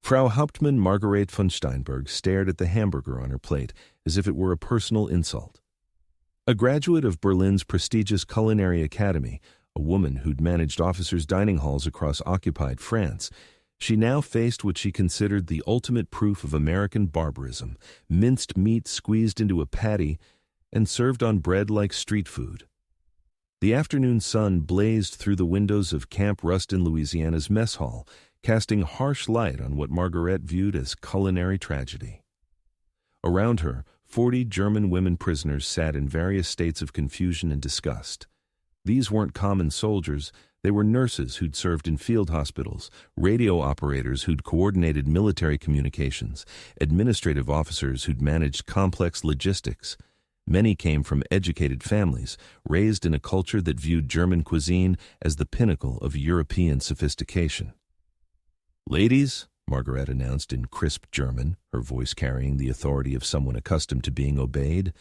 Frau Hauptmann Margarete von Steinberg stared at the hamburger on her plate as if it were a personal insult. A graduate of Berlin's prestigious culinary academy, a woman who'd managed officers' dining halls across occupied France, she now faced what she considered the ultimate proof of American barbarism: minced meat squeezed into a patty and served on bread like street food. The afternoon sun blazed through the windows of Camp Rustin, Louisiana's mess hall, casting harsh light on what Margarete viewed as culinary tragedy. Around her, 40 German women prisoners sat in various states of confusion and disgust. These weren't common soldiers. They were nurses who'd served in field hospitals, radio operators who'd coordinated military communications, administrative officers who'd managed complex logistics. Many came from educated families, raised in a culture that viewed German cuisine as the pinnacle of European sophistication. "Ladies," Margarete announced in crisp German, her voice carrying the authority of someone accustomed to being obeyed,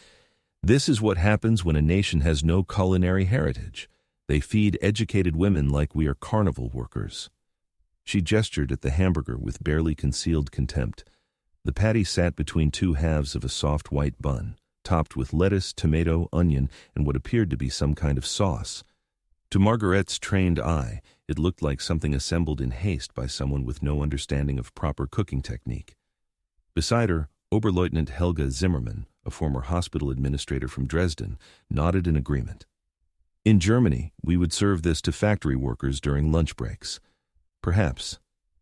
"this is what happens when a nation has no culinary heritage. They feed educated women like we are carnival workers." She gestured at the hamburger with barely concealed contempt. The patty sat between two halves of a soft white bun, topped with lettuce, tomato, onion, and what appeared to be some kind of sauce. To Margarette's trained eye, it looked like something assembled in haste by someone with no understanding of proper cooking technique. Beside her, Oberleutnant Helga Zimmermann, a former hospital administrator from Dresden, nodded in agreement. "In Germany, we would serve this to factory workers during lunch breaks. Perhaps,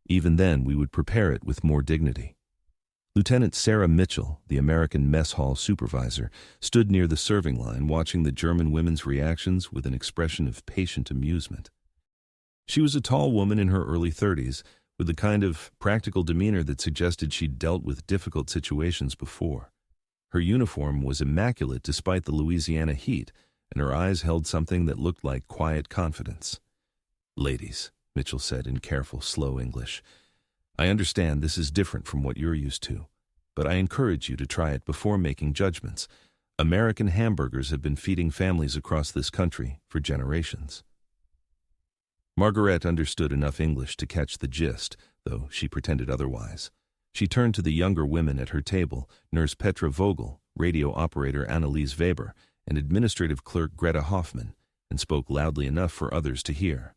even then, we would prepare it with more dignity." Lieutenant Sarah Mitchell, the American mess hall supervisor, stood near the serving line watching the German women's reactions with an expression of patient amusement. She was a tall woman in her early 30s, with the kind of practical demeanor that suggested she'd dealt with difficult situations before. Her uniform was immaculate despite the Louisiana heat, and her eyes held something that looked like quiet confidence. "Ladies," Mitchell said in careful, slow English, "I understand this is different from what you're used to, but I encourage you to try it before making judgments. American hamburgers have been feeding families across this country for generations." Margarete understood enough English to catch the gist, though she pretended otherwise. She turned to the younger women at her table, Nurse Petra Vogel, radio operator Anneliese Weber, and administrative clerk Greta Hoffmann, and spoke loudly enough for others to hear.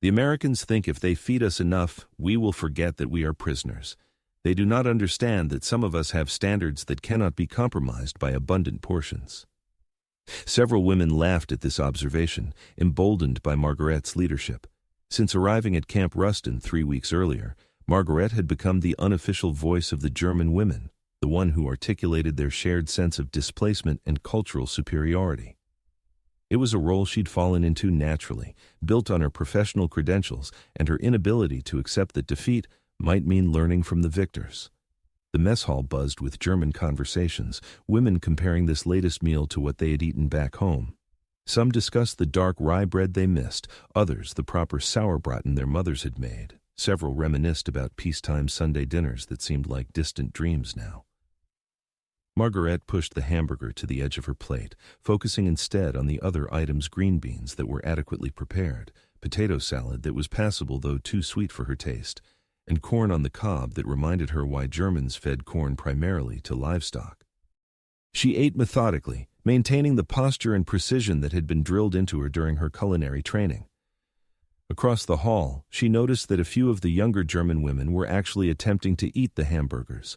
"The Americans think if they feed us enough, we will forget that we are prisoners. They do not understand that some of us have standards that cannot be compromised by abundant portions." Several women laughed at this observation, emboldened by Margarette's leadership. Since arriving at Camp Rustin 3 weeks earlier, Margarete had become the unofficial voice of the German women, the one who articulated their shared sense of displacement and cultural superiority. It was a role she'd fallen into naturally, built on her professional credentials and her inability to accept that defeat might mean learning from the victors. The mess hall buzzed with German conversations, women comparing this latest meal to what they had eaten back home. Some discussed the dark rye bread they missed, others the proper sauerbraten their mothers had made. Several reminisced about peacetime Sunday dinners that seemed like distant dreams now. Margarete pushed the hamburger to the edge of her plate, focusing instead on the other items: green beans that were adequately prepared, potato salad that was passable though too sweet for her taste, and corn on the cob that reminded her why Germans fed corn primarily to livestock. She ate methodically, maintaining the posture and precision that had been drilled into her during her culinary training. Across the hall, she noticed that a few of the younger German women were actually attempting to eat the hamburgers.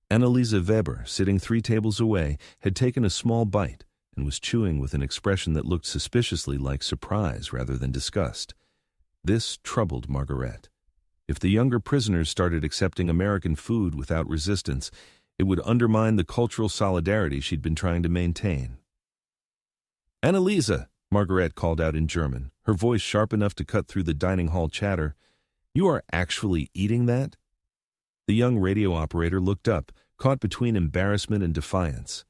Anneliese Weber, sitting 3 tables away, had taken a small bite and was chewing with an expression that looked suspiciously like surprise rather than disgust. This troubled Margarete. If the younger prisoners started accepting American food without resistance, it would undermine the cultural solidarity she'd been trying to maintain. "Anneliese," Margarete called out in German, her voice sharp enough to cut through the dining hall chatter, "you are actually eating that?" The young radio operator looked up, caught between embarrassment and defiance.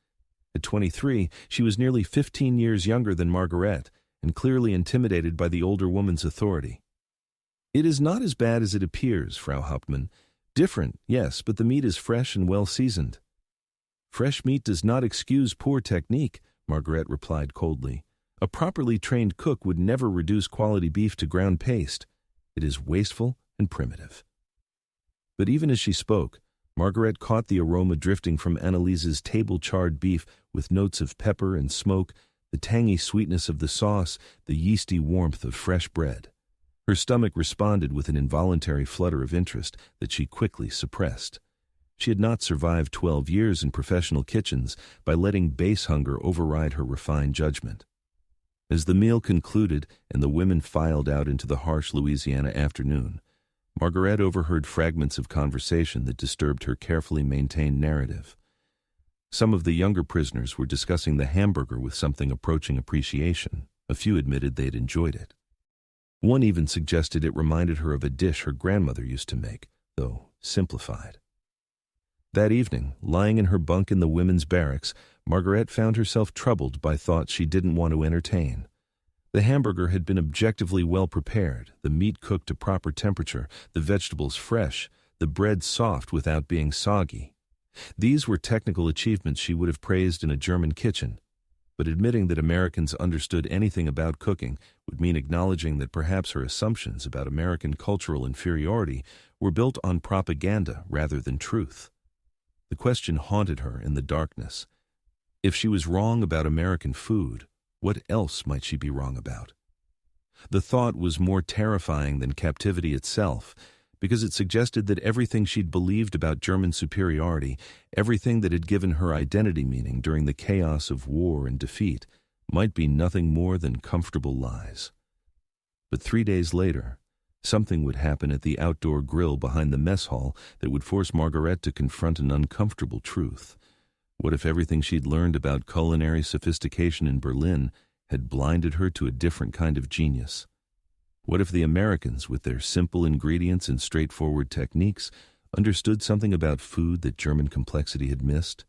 At 23, she was nearly 15 years younger than Margarete, and clearly intimidated by the older woman's authority. "It is not as bad as it appears, Frau Hauptmann. Different, yes, but the meat is fresh and well seasoned." "Fresh meat does not excuse poor technique," Margarete replied coldly. "A properly trained cook would never reduce quality beef to ground paste. It is wasteful and primitive." But even as she spoke, Margarete caught the aroma drifting from Annaliese's table-charred beef with notes of pepper and smoke, the tangy sweetness of the sauce, the yeasty warmth of fresh bread. Her stomach responded with an involuntary flutter of interest that she quickly suppressed. She had not survived 12 years in professional kitchens by letting base hunger override her refined judgment. As the meal concluded and the women filed out into the harsh Louisiana afternoon, Margarete overheard fragments of conversation that disturbed her carefully maintained narrative. Some of the younger prisoners were discussing the hamburger with something approaching appreciation. A few admitted they'd enjoyed it. One even suggested it reminded her of a dish her grandmother used to make, though simplified. That evening, lying in her bunk in the women's barracks, Margarete found herself troubled by thoughts she didn't want to entertain. The hamburger had been objectively well prepared, the meat cooked to proper temperature, the vegetables fresh, the bread soft without being soggy. These were technical achievements she would have praised in a German kitchen, but admitting that Americans understood anything about cooking would mean acknowledging that perhaps her assumptions about American cultural inferiority were built on propaganda rather than truth. The question haunted her in the darkness. If she was wrong about American food, what else might she be wrong about? The thought was more terrifying than captivity itself, because it suggested that everything she'd believed about German superiority, everything that had given her identity meaning during the chaos of war and defeat, might be nothing more than comfortable lies. But 3 days later, something would happen at the outdoor grill behind the mess hall that would force Margarete to confront an uncomfortable truth. What if everything she'd learned about culinary sophistication in Berlin had blinded her to a different kind of genius? What if the Americans, with their simple ingredients and straightforward techniques, understood something about food that German complexity had missed?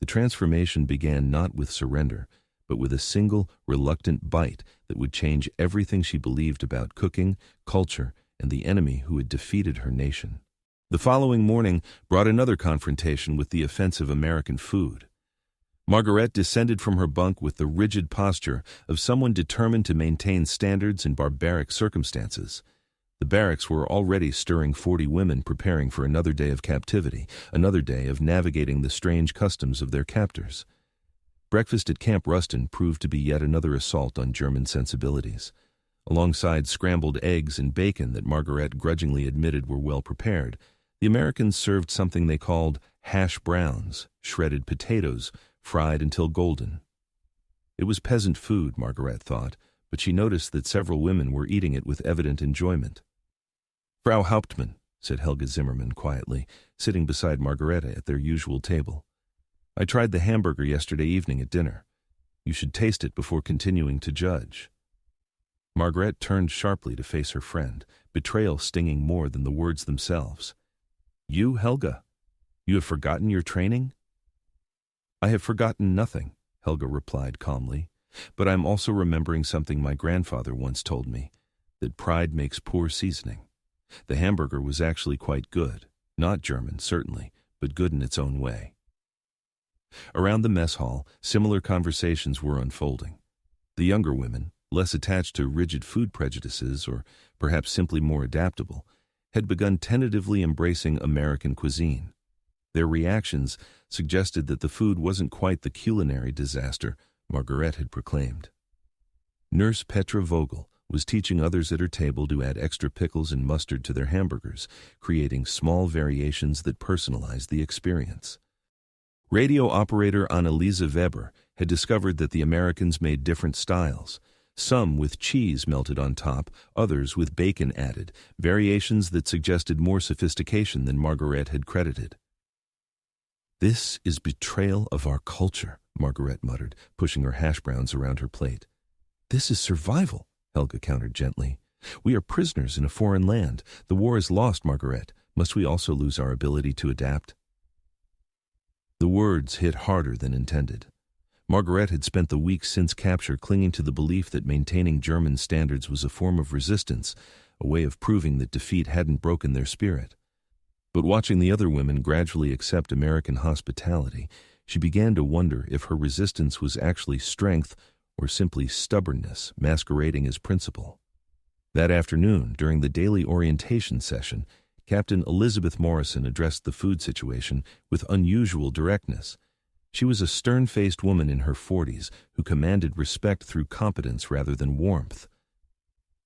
The transformation began not with surrender, but with a single, reluctant bite that would change everything she believed about cooking, culture, and the enemy who had defeated her nation. The following morning brought another confrontation with the offensive American food. Margarete descended from her bunk with the rigid posture of someone determined to maintain standards in barbaric circumstances. The barracks were already stirring 40 women preparing for another day of captivity, another day of navigating the strange customs of their captors. Breakfast at Camp Ruston proved to be yet another assault on German sensibilities. Alongside scrambled eggs and bacon that Margarete grudgingly admitted were well prepared, the Americans served something they called hash browns, shredded potatoes, fried until golden. It was peasant food, Margarete thought, but she noticed that several women were eating it with evident enjoyment. "Frau Hauptmann," said Helga Zimmermann quietly, sitting beside Margarete at their usual table. "I tried the hamburger yesterday evening at dinner. You should taste it before continuing to judge." Margarete turned sharply to face her friend, betrayal stinging more than the words themselves. "You, Helga? You have forgotten your training?" "I have forgotten nothing," Helga replied calmly, "but I'm also remembering something my grandfather once told me, that pride makes poor seasoning. The hamburger was actually quite good, not German, certainly, but good in its own way." Around the mess hall, similar conversations were unfolding. The younger women, less attached to rigid food prejudices or perhaps simply more adaptable, had begun tentatively embracing American cuisine. Their reactions suggested that the food wasn't quite the culinary disaster Margarete had proclaimed. Nurse Petra Vogel was teaching others at her table to add extra pickles and mustard to their hamburgers, creating small variations that personalized the experience. Radio operator Annalise Weber had discovered that the Americans made different styles, some with cheese melted on top, others with bacon added, variations that suggested more sophistication than Margarete had credited. "This is betrayal of our culture," Margarete muttered, pushing her hash browns around her plate. "This is survival," Helga countered gently. "We are prisoners in a foreign land. The war is lost, Margarete. Must we also lose our ability to adapt?" The words hit harder than intended. Margarete had spent the weeks since capture clinging to the belief that maintaining German standards was a form of resistance, a way of proving that defeat hadn't broken their spirit. But watching the other women gradually accept American hospitality, she began to wonder if her resistance was actually strength or simply stubbornness masquerading as principle. That afternoon, during the daily orientation session, Captain Elizabeth Morrison addressed the food situation with unusual directness. She was a stern-faced woman in her 40s who commanded respect through competence rather than warmth.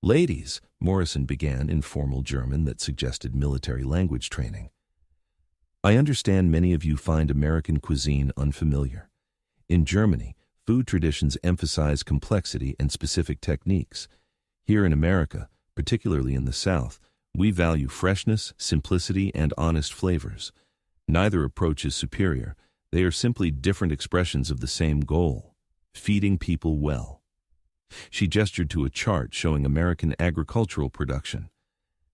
"Ladies," Morrison began in formal German that suggested military language training. "I understand many of you find American cuisine unfamiliar. In Germany, food traditions emphasize complexity and specific techniques. Here in America, particularly in the South, we value freshness, simplicity, and honest flavors. Neither approach is superior. They are simply different expressions of the same goal: feeding people well." She gestured to a chart showing American agricultural production.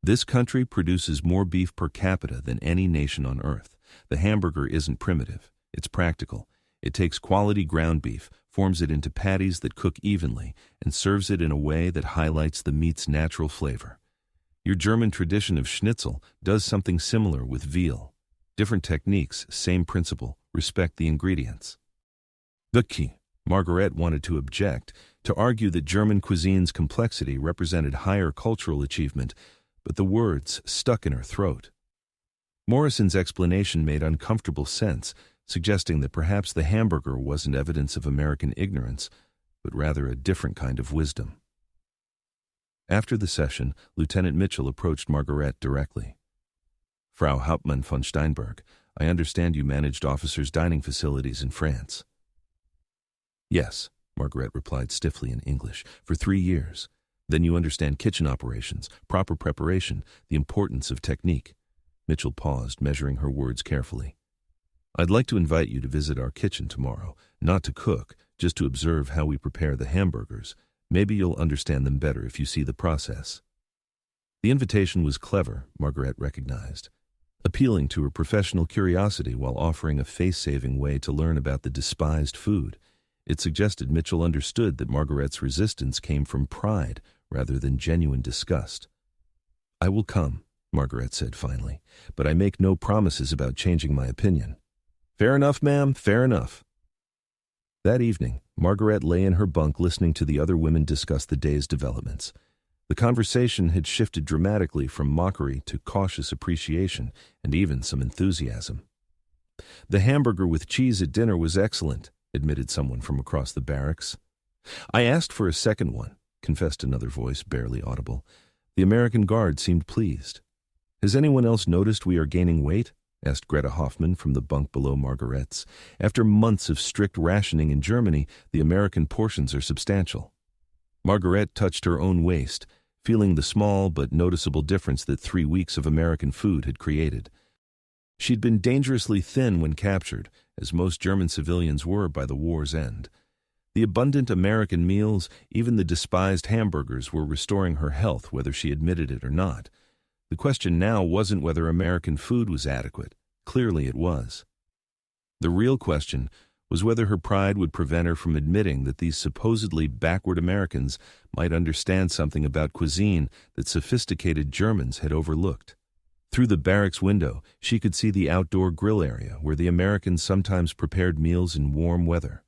"This country produces more beef per capita than any nation on earth. The hamburger isn't primitive. It's practical. It takes quality ground beef, forms it into patties that cook evenly, and serves it in a way that highlights the meat's natural flavor. Your German tradition of schnitzel does something similar with veal. Different techniques, same principle, respect the ingredients." The key. Margarete wanted to object, to argue that German cuisine's complexity represented higher cultural achievement, but the words stuck in her throat. Morrison's explanation made uncomfortable sense, suggesting that perhaps the hamburger wasn't evidence of American ignorance, but rather a different kind of wisdom. After the session, Lieutenant Mitchell approached Margarete directly. "Frau Hauptmann von Steinberg, I understand you managed officers' dining facilities in France." "Yes," Margarete replied stiffly in English, "for 3 years. Then you understand kitchen operations, proper preparation, the importance of technique." Mitchell paused, measuring her words carefully. "I'd like to invite you to visit our kitchen tomorrow, not to cook, just to observe how we prepare the hamburgers. Maybe you'll understand them better if you see the process." The invitation was clever, Margarete recognized, appealing to her professional curiosity while offering a face-saving way to learn about the despised food. It suggested Mitchell understood that Margarete's resistance came from pride rather than genuine disgust. "I will come," Margarete said finally, "but I make no promises about changing my opinion." "Fair enough, ma'am, fair enough." That evening, Margarete lay in her bunk listening to the other women discuss the day's developments. The conversation had shifted dramatically from mockery to cautious appreciation and even some enthusiasm. "The hamburger with cheese at dinner was excellent," admitted someone from across the barracks. "I asked for a second one," confessed another voice, barely audible. The American guard seemed pleased. "Has anyone else noticed we are gaining weight?" asked Greta Hoffman from the bunk below Margarette's. "After months of strict rationing in Germany, the American portions are substantial." Margarete touched her own waist, feeling the small but noticeable difference that 3 weeks of American food had created. She'd been dangerously thin when captured, as most German civilians were by the war's end. The abundant American meals, even the despised hamburgers, were restoring her health whether she admitted it or not. The question now wasn't whether American food was adequate. Clearly it was. The real question was whether her pride would prevent her from admitting that these supposedly backward Americans might understand something about cuisine that sophisticated Germans had overlooked. Through the barracks window, she could see the outdoor grill area where the Americans sometimes prepared meals in warm weather.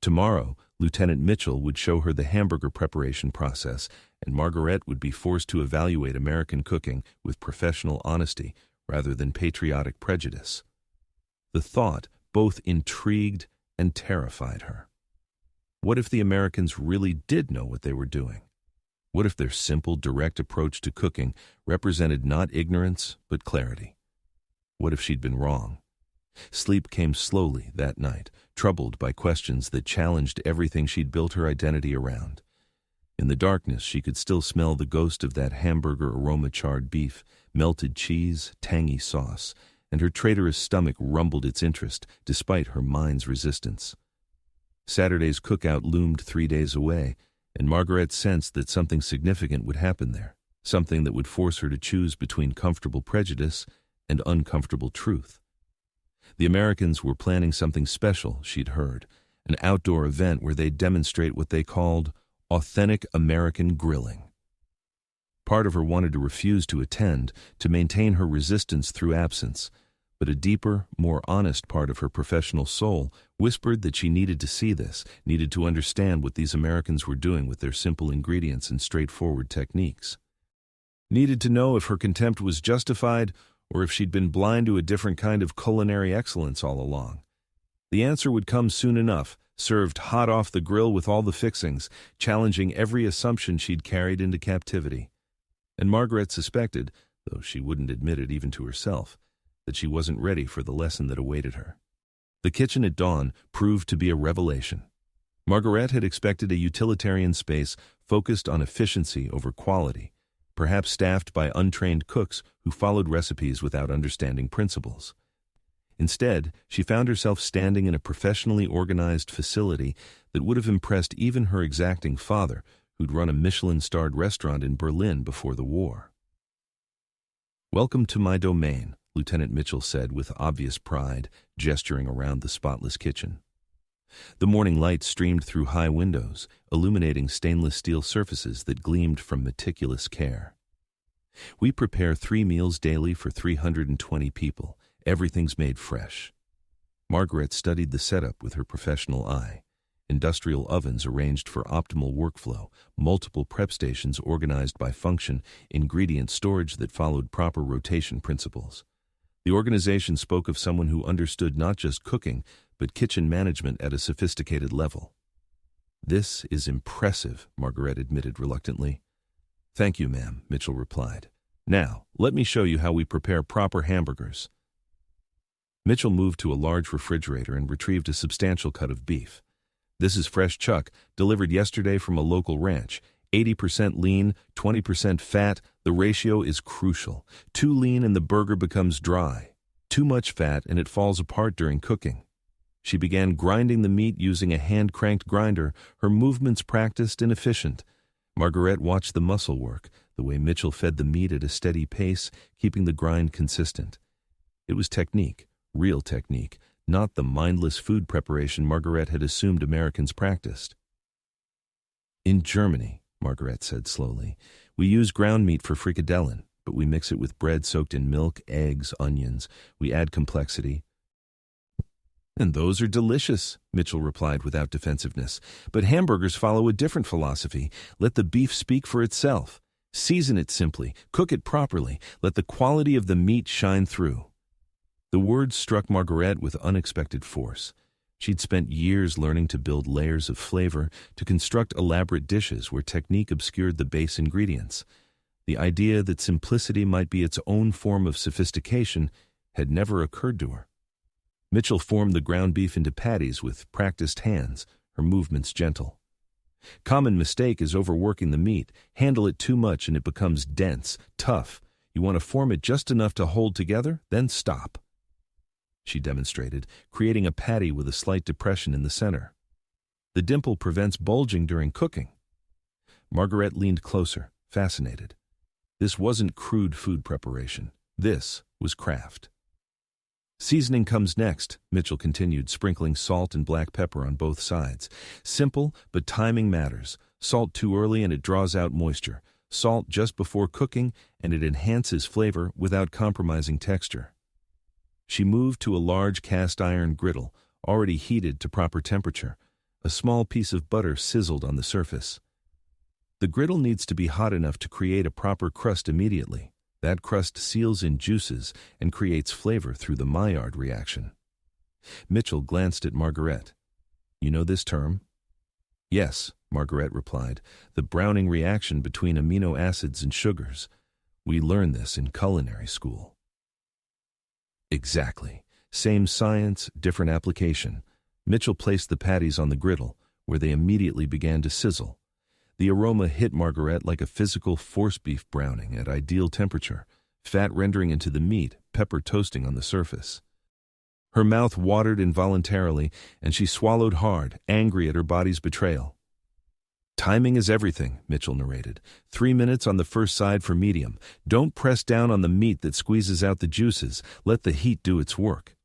Tomorrow, Lieutenant Mitchell would show her the hamburger preparation process, and Margarete would be forced to evaluate American cooking with professional honesty rather than patriotic prejudice. The thought both intrigued and terrified her. What if the Americans really did know what they were doing? What if their simple, direct approach to cooking represented not ignorance, but clarity? What if she'd been wrong? Sleep came slowly that night, troubled by questions that challenged everything she'd built her identity around. In the darkness, she could still smell the ghost of that hamburger aroma-charred beef, melted cheese, tangy sauce, and her traitorous stomach rumbled its interest despite her mind's resistance. Saturday's cookout loomed 3 days away, and Margarete sensed that something significant would happen there, something that would force her to choose between comfortable prejudice and uncomfortable truth. The Americans were planning something special, she'd heard, an outdoor event where they'd demonstrate what they called authentic American grilling. Part of her wanted to refuse to attend, to maintain her resistance through absence, but a deeper, more honest part of her professional soul whispered that she needed to see this, needed to understand what these Americans were doing with their simple ingredients and straightforward techniques. Needed to know if her contempt was justified or if she'd been blind to a different kind of culinary excellence all along. The answer would come soon enough, served hot off the grill with all the fixings, challenging every assumption she'd carried into captivity. And Margarete suspected, though she wouldn't admit it even to herself, that she wasn't ready for the lesson that awaited her. The kitchen at dawn proved to be a revelation. Margarete had expected a utilitarian space focused on efficiency over quality, perhaps staffed by untrained cooks who followed recipes without understanding principles. Instead, she found herself standing in a professionally organized facility that would have impressed even her exacting father, who'd run a Michelin-starred restaurant in Berlin before the war. "Welcome to my domain," Lieutenant Mitchell said with obvious pride, gesturing around the spotless kitchen. The morning light streamed through high windows, illuminating stainless steel surfaces that gleamed from meticulous care. "We prepare 3 meals daily for 320 people. Everything's made fresh." Margarete studied the setup with her professional eye. Industrial ovens arranged for optimal workflow, multiple prep stations organized by function, ingredient storage that followed proper rotation principles. The organization spoke of someone who understood not just cooking, but kitchen management at a sophisticated level. "This is impressive," Margarete admitted reluctantly. "Thank you, ma'am," Mitchell replied. "Now, let me show you how we prepare proper hamburgers." Mitchell moved to a large refrigerator and retrieved a substantial cut of beef. "This is fresh chuck, delivered yesterday from a local ranch. 80% lean, 20% fat. The ratio is crucial. Too lean and the burger becomes dry. Too much fat and it falls apart during cooking." She began grinding the meat using a hand-cranked grinder, her movements practiced and efficient. Margarete watched the muscle work, the way Mitchell fed the meat at a steady pace, keeping the grind consistent. It was technique. Real technique, not the mindless food preparation Margarete had assumed Americans practiced. "In Germany," Margarete said slowly, "we use ground meat for frikadellen, but we mix it with bread soaked in milk, eggs, onions. We add complexity." "And those are delicious," Mitchell replied without defensiveness. "But hamburgers follow a different philosophy. Let the beef speak for itself. Season it simply, cook it properly, let the quality of the meat shine through." The words struck Margarete with unexpected force. She'd spent years learning to build layers of flavor, to construct elaborate dishes where technique obscured the base ingredients. The idea that simplicity might be its own form of sophistication had never occurred to her. Mitchell formed the ground beef into patties with practiced hands, her movements gentle. "Common mistake is overworking the meat. Handle it too much and it becomes dense, tough. You want to form it just enough to hold together, then stop." She demonstrated, creating a patty with a slight depression in the center. "The dimple prevents bulging during cooking." Margarete leaned closer, fascinated. This wasn't crude food preparation. This was craft. "Seasoning comes next," Mitchell continued, sprinkling salt and black pepper on both sides. "Simple, but timing matters. Salt too early and it draws out moisture. Salt just before cooking and it enhances flavor without compromising texture." She moved to a large cast-iron griddle, already heated to proper temperature. A small piece of butter sizzled on the surface. The griddle needs to be hot enough to create a proper crust immediately. That crust seals in juices and creates flavor through the Maillard reaction. Mitchell glanced at Margarete. "You know this term?" "Yes," Margarete replied, "the Browning reaction between amino acids and sugars. We learn this in culinary school." "Exactly. Same science, different application." Mitchell placed the patties on the griddle, where they immediately began to sizzle. The aroma hit Margarete like a physical force beef browning at ideal temperature, fat rendering into the meat, pepper toasting on the surface. Her mouth watered involuntarily, and she swallowed hard, angry at her body's betrayal. "Timing is everything," Mitchell narrated. 3 minutes on the first side for medium. Don't press down on the meat that squeezes out the juices. Let the heat do its work."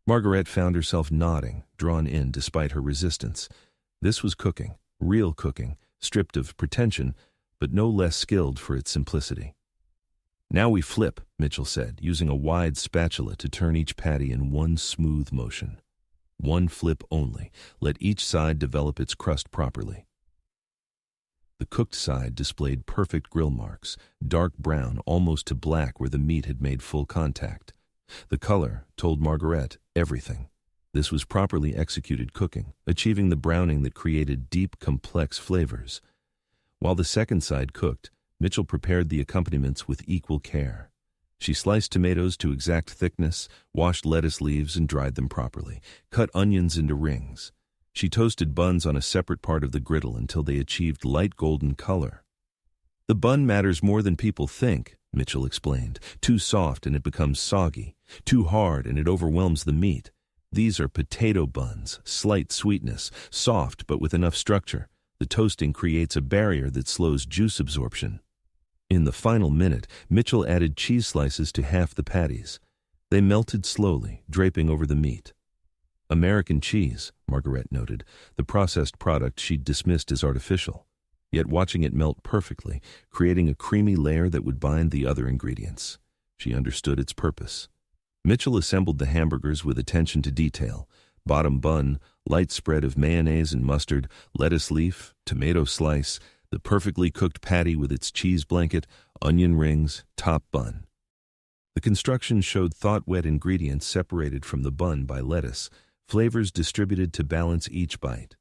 Margarete found herself nodding, drawn in despite her resistance. This was cooking, real cooking, stripped of pretension, but no less skilled for its simplicity. "Now we flip," Mitchell said, using a wide spatula to turn each patty in one smooth motion. One flip only. Let each side develop its crust properly. The cooked side displayed perfect grill marks, dark brown almost to black where the meat had made full contact. The color told Margarete everything. This was properly executed cooking, achieving the browning that created deep, complex flavors. While the second side cooked, Mitchell prepared the accompaniments with equal care. She sliced tomatoes to exact thickness, washed lettuce leaves and dried them properly, cut onions into rings. She toasted buns on a separate part of the griddle until they achieved light golden color. "The bun matters more than people think," Mitchell explained. "Too soft and it becomes soggy. Too hard and it overwhelms the meat. These are potato buns, slight sweetness, soft but with enough structure. The toasting creates a barrier that slows juice absorption." In the final minute, Mitchell added cheese slices to half the patties. They melted slowly, draping over the meat. American cheese, Margarete noted, the processed product she'd dismissed as artificial, yet watching it melt perfectly, creating a creamy layer that would bind the other ingredients. She understood its purpose. Mitchell assembled the hamburgers with attention to detail. Bottom bun, light spread of mayonnaise and mustard, lettuce leaf, tomato slice, the perfectly cooked patty with its cheese blanket, onion rings, top bun. The construction showed thought-wet ingredients separated from the bun by lettuce, flavors distributed to balance each bite.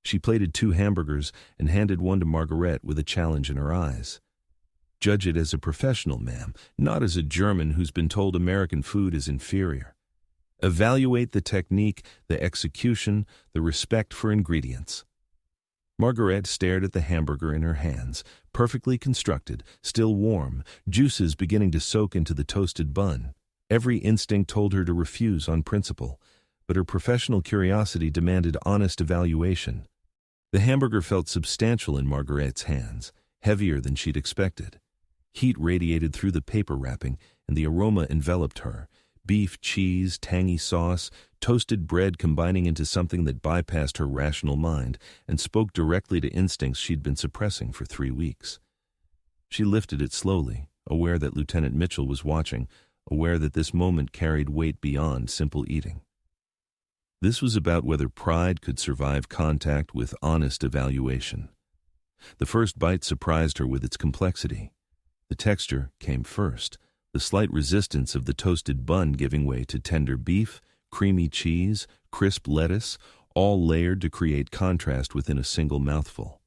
She plated 2 hamburgers and handed one to Margarete with a challenge in her eyes. "Judge it as a professional, ma'am, not as a German who's been told American food is inferior. Evaluate the technique, the execution, the respect for ingredients." Margarete stared at the hamburger in her hands, perfectly constructed, still warm, juices beginning to soak into the toasted bun. Every instinct told her to refuse on principle, but her professional curiosity demanded honest evaluation. The hamburger felt substantial in Margarete's hands, heavier than she'd expected. Heat radiated through the paper wrapping, and the aroma enveloped her. Beef, cheese, tangy sauce, toasted bread combining into something that bypassed her rational mind and spoke directly to instincts she'd been suppressing for 3 weeks. She lifted it slowly, aware that Lieutenant Mitchell was watching, aware that this moment carried weight beyond simple eating. This was about whether pride could survive contact with honest evaluation. The first bite surprised her with its complexity. The texture came first, the slight resistance of the toasted bun giving way to tender beef, creamy cheese, crisp lettuce, all layered to create contrast within a single mouthful.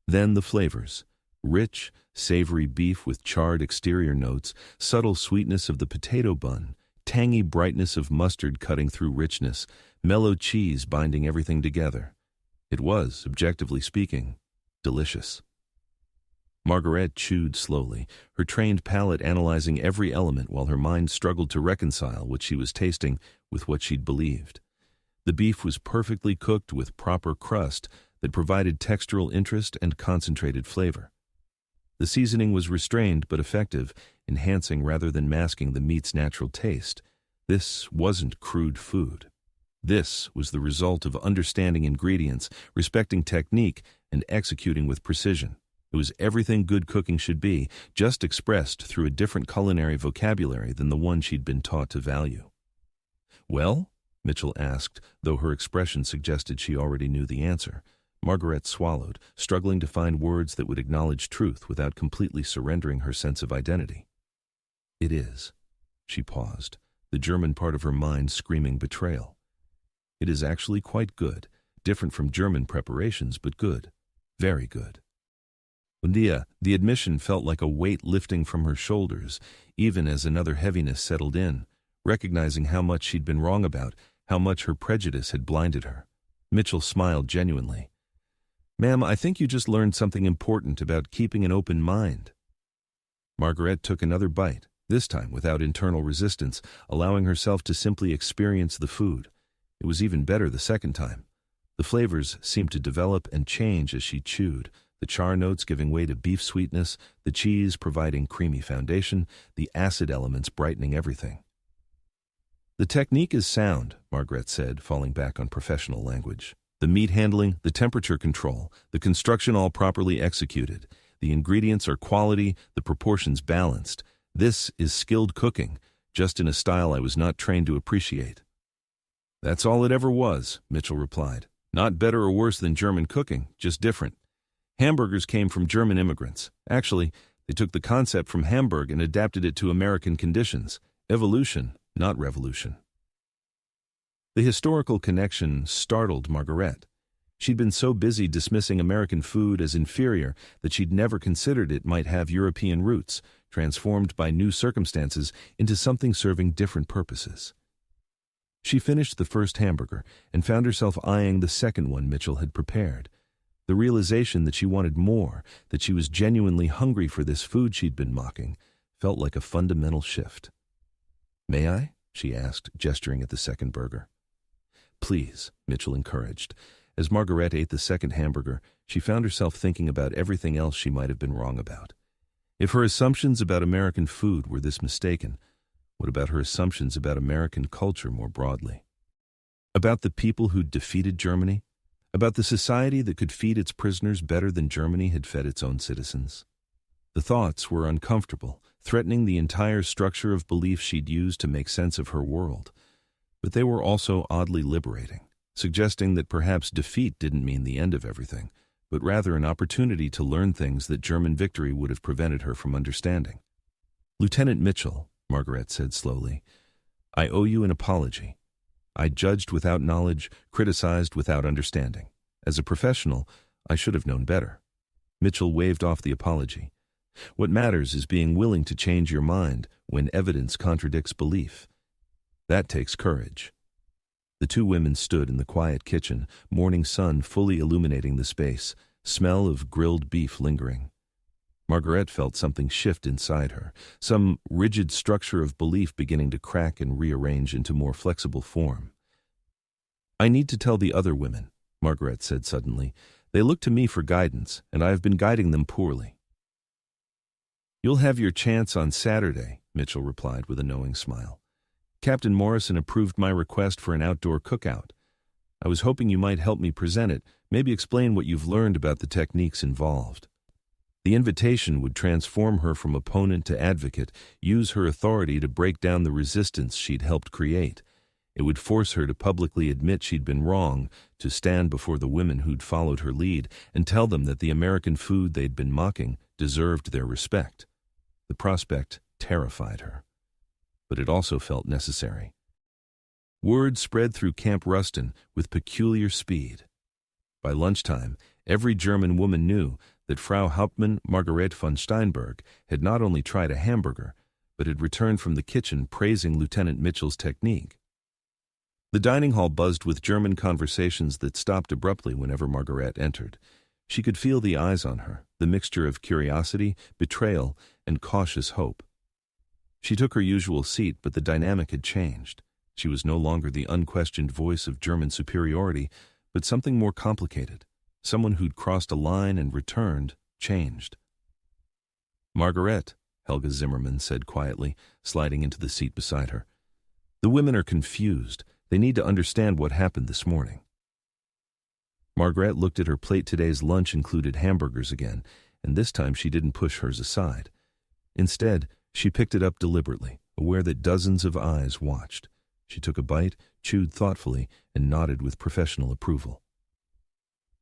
Then the flavors: rich, savory beef with charred exterior notes, subtle sweetness of the potato bun, tangy brightness of mustard cutting through richness, mellow cheese binding everything together. It was, objectively speaking, delicious. Margarete chewed slowly, her trained palate analyzing every element while her mind struggled to reconcile what she was tasting with what she'd believed. The beef was perfectly cooked with proper crust that provided textural interest and concentrated flavor. The seasoning was restrained but effective, enhancing rather than masking the meat's natural taste. This wasn't crude food. This was the result of understanding ingredients, respecting technique, and executing with precision. It was everything good cooking should be, just expressed through a different culinary vocabulary than the one she'd been taught to value. "Well?" Mitchell asked, though her expression suggested she already knew the answer. Margarete swallowed, struggling to find words that would acknowledge truth without completely surrendering her sense of identity. "It is." She paused, the German part of her mind screaming betrayal. "It is actually quite good, different from German preparations, but good, very good." The admission felt like a weight lifting from her shoulders, even as another heaviness settled in, recognizing how much she'd been wrong about, how much her prejudice had blinded her. Mitchell smiled genuinely. "Ma'am, I think you just learned something important about keeping an open mind." Margarete took another bite, this time without internal resistance, allowing herself to simply experience the food. It was even better the second time. The flavors seemed to develop and change as she chewed, the char notes giving way to beef sweetness, the cheese providing creamy foundation, the acid elements brightening everything. "The technique is sound," Margarete said, falling back on professional language. "The meat handling, the temperature control, the construction all properly executed. The ingredients are quality, the proportions balanced. This is skilled cooking, just in a style I was not trained to appreciate." "That's all it ever was," Mitchell replied. "Not better or worse than German cooking, just different. Hamburgers came from German immigrants. Actually, they took the concept from Hamburg and adapted it to American conditions. Evolution, not revolution. The historical connection startled Margarete. She'd been so busy dismissing American food as inferior that she'd never considered it might have European roots, transformed by new circumstances into something serving different purposes. She finished the first hamburger and found herself eyeing the second one Mitchell had prepared. The realization that she wanted more, that she was genuinely hungry for this food she'd been mocking, felt like a fundamental shift. "May I?" she asked, gesturing at the second burger. "Please," Mitchell encouraged. As Margarete ate the second hamburger, she found herself thinking about everything else she might have been wrong about. If her assumptions about American food were this mistaken, what about her assumptions about American culture more broadly? About the people who'd defeated Germany? About the society that could feed its prisoners better than Germany had fed its own citizens? The thoughts were uncomfortable, threatening the entire structure of belief she'd used to make sense of her world. But they were also oddly liberating, suggesting that perhaps defeat didn't mean the end of everything, but rather an opportunity to learn things that German victory would have prevented her from understanding. "Lieutenant Mitchell," Margarete said slowly, "I owe you an apology. I judged without knowledge, criticized without understanding. As a professional, I should have known better." Mitchell waved off the apology. "What matters is being willing to change your mind when evidence contradicts belief. That takes courage." The two women stood in the quiet kitchen, morning sun fully illuminating the space, smell of grilled beef lingering. Margarete felt something shift inside her, some rigid structure of belief beginning to crack and rearrange into more flexible form. "I need to tell the other women," Margarete said suddenly. "They look to me for guidance, and I have been guiding them poorly." "You'll have your chance on Saturday," Mitchell replied with a knowing smile. "Captain Morrison approved my request for an outdoor cookout. I was hoping you might help me present it, maybe explain what you've learned about the techniques involved." The invitation would transform her from opponent to advocate, use her authority to break down the resistance she'd helped create. It would force her to publicly admit she'd been wrong, to stand before the women who'd followed her lead and tell them that the American food they'd been mocking deserved their respect. The prospect terrified her, but it also felt necessary. Word spread through Camp Ruston with peculiar speed. By lunchtime, every German woman knew that Frau Hauptmann Margarete von Steinberg had not only tried a hamburger, but had returned from the kitchen praising Lieutenant Mitchell's technique. The dining hall buzzed with German conversations that stopped abruptly whenever Margarete entered. She could feel the eyes on her, the mixture of curiosity, betrayal, and cautious hope. She took her usual seat, but the dynamic had changed. She was no longer the unquestioned voice of German superiority, but something more complicated. Someone who'd crossed a line and returned, changed. "Margarete," Helga Zimmermann said quietly, sliding into the seat beside her. "The women are confused. They need to understand what happened this morning." Margarete looked at her plate. Today's lunch included hamburgers again, and this time she didn't push hers aside. Instead, she picked it up deliberately, aware that dozens of eyes watched. She took a bite, chewed thoughtfully, and nodded with professional approval.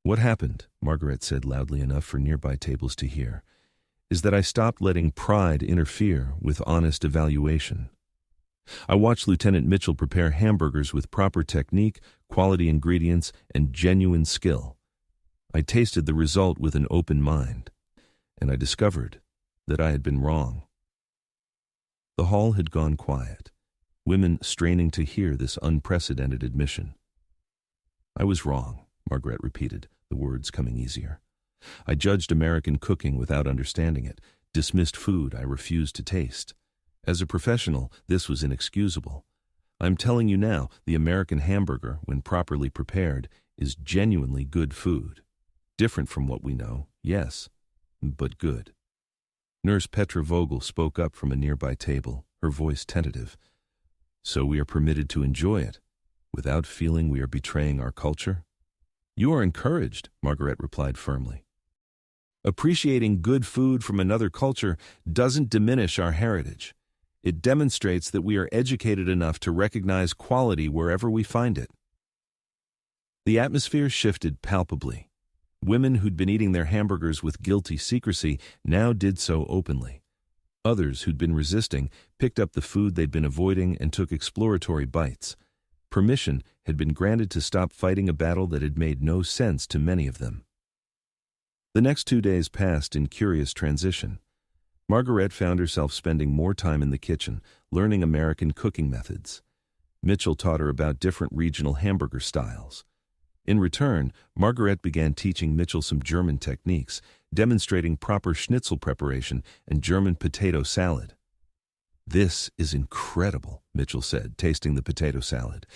"What happened," Margarete said loudly enough for nearby tables to hear, "is that I stopped letting pride interfere with honest evaluation. I watched Lieutenant Mitchell prepare hamburgers with proper technique, quality ingredients, and genuine skill. I tasted the result with an open mind, and I discovered that I had been wrong." The hall had gone quiet, women straining to hear this unprecedented admission. "I was wrong," Margarete repeated, the words coming easier. "I judged American cooking without understanding it, dismissed food I refused to taste. As a professional, this was inexcusable. I'm telling you now, the American hamburger, when properly prepared, is genuinely good food. Different from what we know, yes, but good." Nurse Petra Vogel spoke up from a nearby table, her voice tentative. "So we are permitted to enjoy it, without feeling we are betraying our culture?" "You are encouraged," Margarete replied firmly. "Appreciating good food from another culture doesn't diminish our heritage. It demonstrates that we are educated enough to recognize quality wherever we find it." The atmosphere shifted palpably. Women who'd been eating their hamburgers with guilty secrecy now did so openly. Others who'd been resisting picked up the food they'd been avoiding and took exploratory bites. Permission had been granted to stop fighting a battle that had made no sense to many of them. The next 2 days passed in curious transition. Margarete found herself spending more time in the kitchen, learning American cooking methods. Mitchell taught her about different regional hamburger styles. In return, Margarete began teaching Mitchell some German techniques, demonstrating proper schnitzel preparation and German potato salad. "This is incredible," Mitchell said, tasting the potato salad.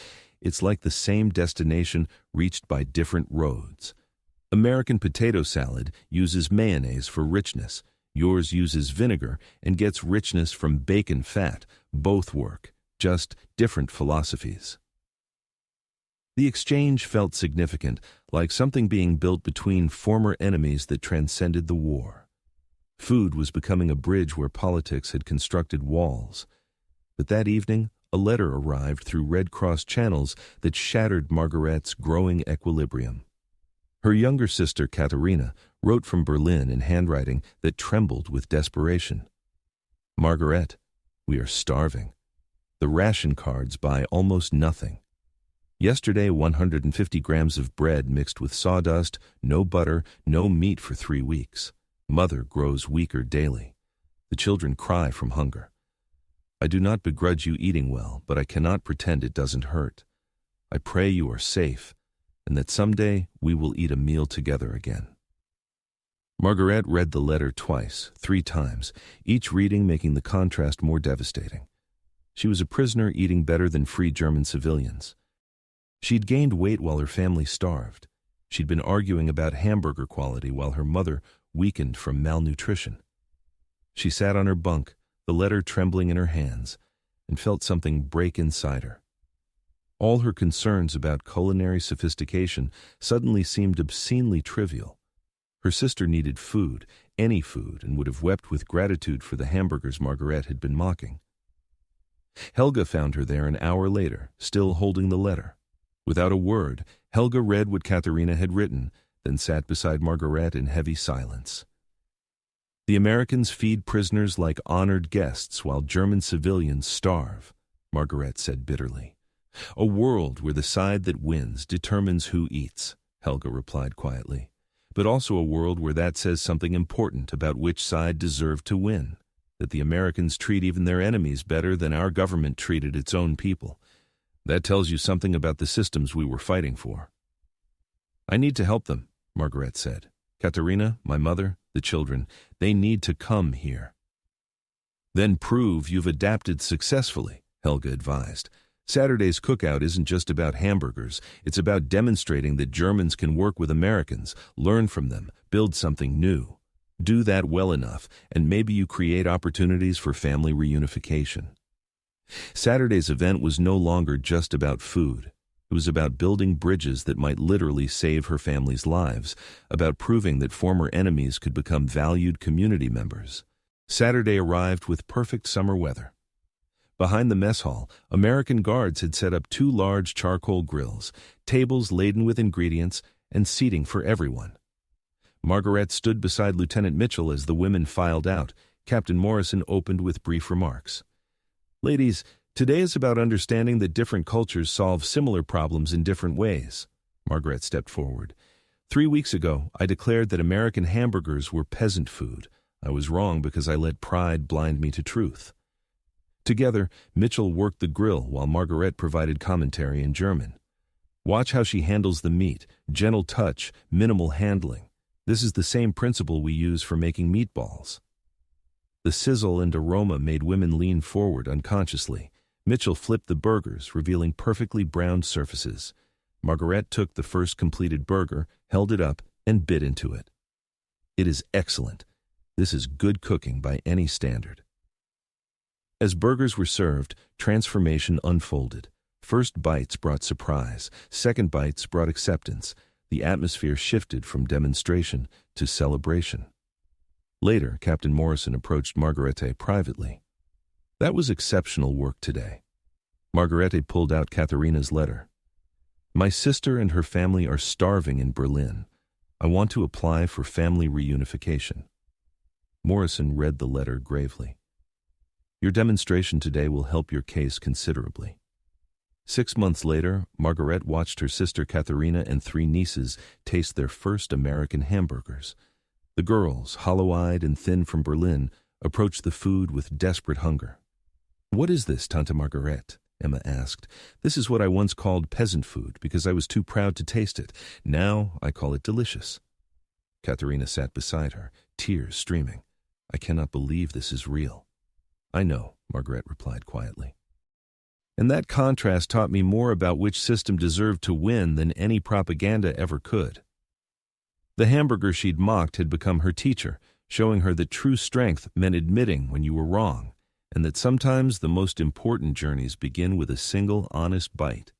"It's like the same destination reached by different roads. American potato salad uses mayonnaise for richness. Yours uses vinegar and gets richness from bacon fat. Both work, just different philosophies." The exchange felt significant, like something being built between former enemies that transcended the war. Food was becoming a bridge where politics had constructed walls. But that evening, a letter arrived through Red Cross channels that shattered Margarete's growing equilibrium. Her younger sister, Katharina, wrote from Berlin in handwriting that trembled with desperation. "Margarete, we are starving. The ration cards buy almost nothing. Yesterday, 150 grams of bread mixed with sawdust, no butter, no meat for 3 weeks. Mother grows weaker daily. The children cry from hunger. I do not begrudge you eating well, but I cannot pretend it doesn't hurt. I pray you are safe, and that someday we will eat a meal together again." Margarete read the letter twice, 3 times, each reading making the contrast more devastating. She was a prisoner eating better than free German civilians. She'd gained weight while her family starved. She'd been arguing about hamburger quality while her mother weakened from malnutrition. She sat on her bunk, the letter trembling in her hands, and felt something break inside her. All her concerns about culinary sophistication suddenly seemed obscenely trivial. Her sister needed food, any food, and would have wept with gratitude for the hamburgers Margarete had been mocking. Helga found her there an hour later, still holding the letter. Without a word, Helga read what Katharina had written, then sat beside Margarete in heavy silence. "The Americans feed prisoners like honored guests while German civilians starve," Margarete said bitterly. "A world where the side that wins determines who eats," Helga replied quietly, "but also a world where that says something important about which side deserved to win, that the Americans treat even their enemies better than our government treated its own people. That tells you something about the systems we were fighting for." "I need to help them," Margarete said. "Katharina, my mother, the children, they need to come here." "Then prove you've adapted successfully," Helga advised. "Saturday's cookout isn't just about hamburgers. It's about demonstrating that Germans can work with Americans, learn from them, build something new. Do that well enough, and maybe you create opportunities for family reunification." Saturday's event was no longer just about food. It was about building bridges that might literally save her family's lives, about proving that former enemies could become valued community members. Saturday arrived with perfect summer weather. Behind the mess hall, American guards had set up 2 large charcoal grills, tables laden with ingredients, and seating for everyone. Margarete stood beside Lieutenant Mitchell as the women filed out. Captain Morrison opened with brief remarks. "Ladies, today is about understanding that different cultures solve similar problems in different ways." Margarete stepped forward. 3 weeks ago, I declared that American hamburgers were peasant food. I was wrong because I let pride blind me to truth." Together, Mitchell worked the grill while Margarete provided commentary in German. "Watch how she handles the meat. Gentle touch, minimal handling. This is the same principle we use for making meatballs." The sizzle and aroma made women lean forward unconsciously. Mitchell flipped the burgers, revealing perfectly browned surfaces. Margarete took the first completed burger, held it up, and bit into it. "It is excellent. This is good cooking by any standard." As burgers were served, transformation unfolded. First bites brought surprise. Second bites brought acceptance. The atmosphere shifted from demonstration to celebration. Later, Captain Morrison approached Margarete privately. "That was exceptional work today." Margarete pulled out Katharina's letter. "My sister and her family are starving in Berlin. I want to apply for family reunification. Morrison read the letter gravely. Your demonstration today will help your case considerably. 6 months later, Margarete watched her sister Katharina and 3 nieces taste their first American hamburgers. The girls, hollow-eyed and thin from Berlin, approached the food with desperate hunger. "What is this, Tante Margarete?" Emma asked. "This is what I once called peasant food because I was too proud to taste it. Now I call it delicious." Katharina sat beside her, tears streaming. "I cannot believe this is real." "I know," Margarete replied quietly. And that contrast taught me more about which system deserved to win than any propaganda ever could. The hamburger she'd mocked had become her teacher, showing her that true strength meant admitting when you were wrong, and that sometimes the most important journeys begin with a single honest bite.